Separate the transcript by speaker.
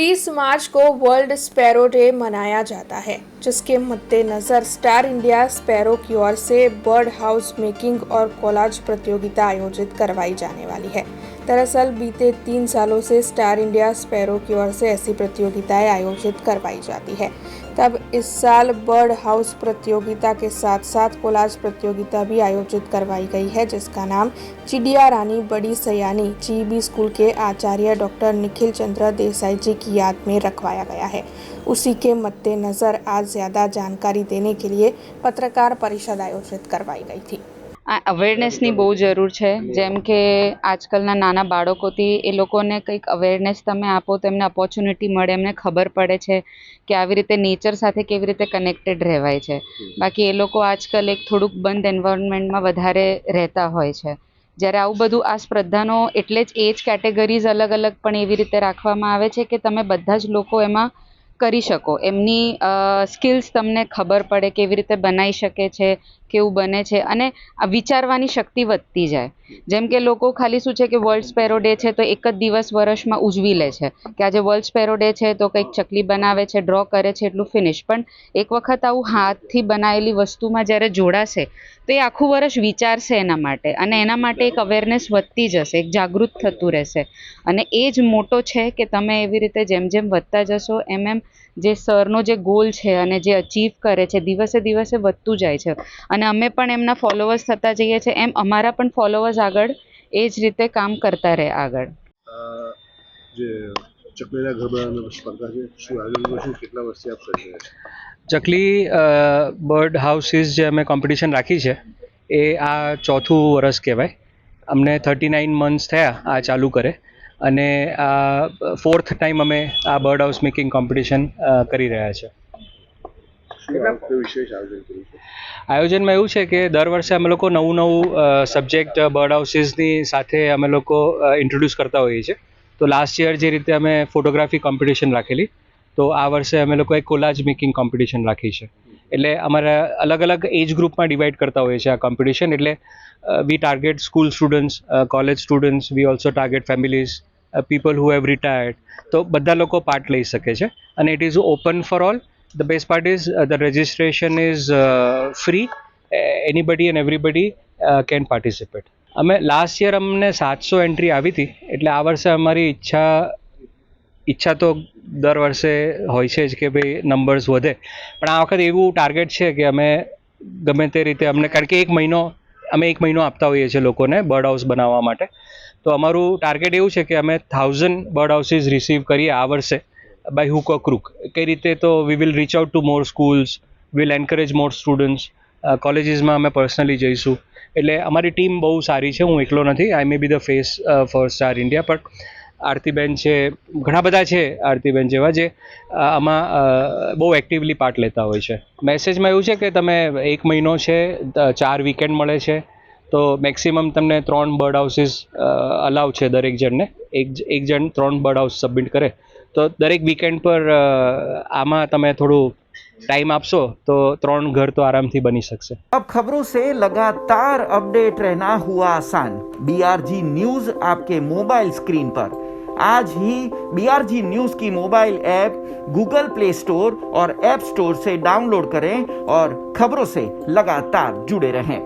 Speaker 1: 20 मार्च को world sparrow day मनाया जाता है, जिसके मद्देनजर स्टार इंडिया स्पैरो की ओर से बर्ड हाउस मेकिंग और कोलाज प्रतियोगिता आयोजित करवाई जाने वाली है। दरअसल बीते 3 सालों से स्टार इंडिया स्पैरो की ओर से ऐसी प्रतियोगिताएं आयोजित करवाई जाती है। तब इस साल बर्ड हाउस प्रतियोगिता के साथ साथ कोलाज प्रतियोगिता भी आयोजित करवाई गई है, जिसका नाम चिड़िया रानी बड़ी सयानी जीबी स्कूल के आचार्य डॉक्टर निखिल चंद्र देसाई जी की याद में रखवाया गया है। उसी के मद्देनजर आज ज़्यादा जानकारी देने के लिए पत्रकार परिषद आयोजित करवाई गई थी।
Speaker 2: અવેરનેસની બહુ જરૂર છે, જેમ કે આજકાલના નાના બાળકોથી એ લોકોને કંઈક અવેરનેસ તમે આપો તો એમને ઓપોર્ચ્યુનિટી મળે, એમને ખબર પડે છે કે આવી રીતે નેચર સાથે કેવી રીતે કનેક્ટેડ રહેવાય છે. બાકી એ લોકો આજકાલ એક થોડુંક બંધ એન્વાયરમેન્ટમાં વધારે રહેતા હોય છે. જ્યારે આવું બધું આ સ્પર્ધાનો એટલે જ એજ કેટેગરીઝ અલગ અલગ પણ એવી રીતે રાખવામાં આવે છે કે તમે બધા જ લોકો એમાં કરી શકો, એમની સ્કિલ્સ તમને ખબર પડે કેવી રીતે બનાવી શકે છે, કેવું બને છે, અને આ વિચારવાની શક્તિ વધતી જાય. જેમ કે લોકો ખાલી શું છે કે વર્લ્ડ સ્પેરો ડે છે તો એક જ દિવસ વર્ષમાં ઉજવી લે છે કે આજે વર્લ્ડ સ્પેરો ડે છે તો કંઈક ચકલી બનાવે છે, ડ્રો કરે છે, એટલું ફિનિશ. પણ એક વખત આવું હાથથી બનાવેલી વસ્તુમાં જ્યારે જોડાશે તો એ આખું વર્ષ વિચારશે એના માટે, અને એના માટે એક અવેરનેસ વધતી જશે, એક જાગૃત થતું રહેશે. અને એ જ મોટો છે કે તમે એવી રીતે જેમ જેમ વધતા જશો એમ એમ જે સરનો જે ગોલ છે અને જે અચીવ કરે છે દિવસે દિવસે વધતું જાય છે. અને અમે પણ એમના ફોલોવર્સ થતા જઈએ છીએ, એમ અમારા પણ ફોલોવર્સ આગળ એ જ રીતે કામ કરતા રહે આગળ.
Speaker 3: જે ચકલીના ઘર બનાવવાની સ્પર્ધા છે, શું આયોજન છે, કેટલા વર્ષથી આપ કરી રહ્યા છો?
Speaker 4: ચકલી બર્ડ હાઉસીસ જે અમે કોમ્પિટિશન રાખી છે એ આ 4થું વર્ષ કહેવાય. અમને 39 મંથ્સ થયા આ ચાલુ કરે, અને આ 4th ટાઈમ અમે આ બર્ડ હાઉસ મેકિંગ કોમ્પિટિશન કરી રહ્યા છે. આયોજનમાં એવું છે કે દર વર્ષે અમે લોકો નવું સબ્જેક્ટ બર્ડ હાઉસીસની સાથે અમે લોકો ઇન્ટ્રોડ્યુસ કરતા હોઈએ છીએ. તો લાસ્ટ યર જે રીતે અમે ફોટોગ્રાફી કોમ્પિટિશન રાખેલી, તો આ વર્ષે અમે લોકોએ કોલાજ મેકિંગ કોમ્પિટિશન રાખી છે. એટલે અમારા અલગ અલગ એજ ગ્રુપમાં ડિવાઈડ કરતા હોઈએ છીએ આ કોમ્પિટિશન. એટલે we target school students, college students, we also target families, people who have retired. તો બધા લોકો પાર્ટ લઈ શકે છે, અને it is open for all. The best part is the registration is free. Anybody and everybody can participate. અમે last year અમને 700 entry આવી હતી, એટલે આ વર્ષે અમારી ઈચ્છા તો દર વર્ષે હોય છે જ કે ભાઈ નંબર્સ વધે, પણ આ વખતે એવું ટાર્ગેટ છે કે અમે ગમે તે રીતે અમને, કારણ કે અમે એક મહિનો આપતા હોઈએ છીએ લોકોને બર્ડ હાઉસ બનાવવા માટે. તો અમારું ટાર્ગેટ એવું છે કે અમે 1000 બર્ડ હાઉસીસ રિસીવ કરીએ આ વર્ષે by hook or crook. કઈ રીતે તો we will reach out to more schools, will encourage more students, કોલેજીસમાં અમે પર્સનલી જઈશું. એટલે અમારી ટીમ બહુ સારી છે, હું એકલો નથી. I may be the face for Star India, પણ આરતીબેન છે, ઘણા બધા છે આરતીબેન જેવા જે આમાં બહુ એક્ટિવલી પાર્ટ લેતા હોય છે. મેસેજમાં એવું છે કે તમે એક મહિનો છે, 4 વીકેન્ડ મળે છે, તો મેક્સિમમ તમને 3 બર્ડ હાઉસીસ અલાવ છે દરેક જણને. એક જણ 3 બર્ડ હાઉસ સબમિટ કરે, તો દરેક વીકેન્ડ પર આમાં તમે થોડું टाइम आपसो तो 3 घर तो आराम थी बनी सकते।
Speaker 5: अब खबरों से लगातार अपडेट रहना हुआ आसान। BRG न्यूज आपके मोबाइल स्क्रीन पर आज ही BRG न्यूज की mobile app Google play store और ऐप स्टोर से डाउनलोड करें और खबरों से लगातार जुड़े रहें।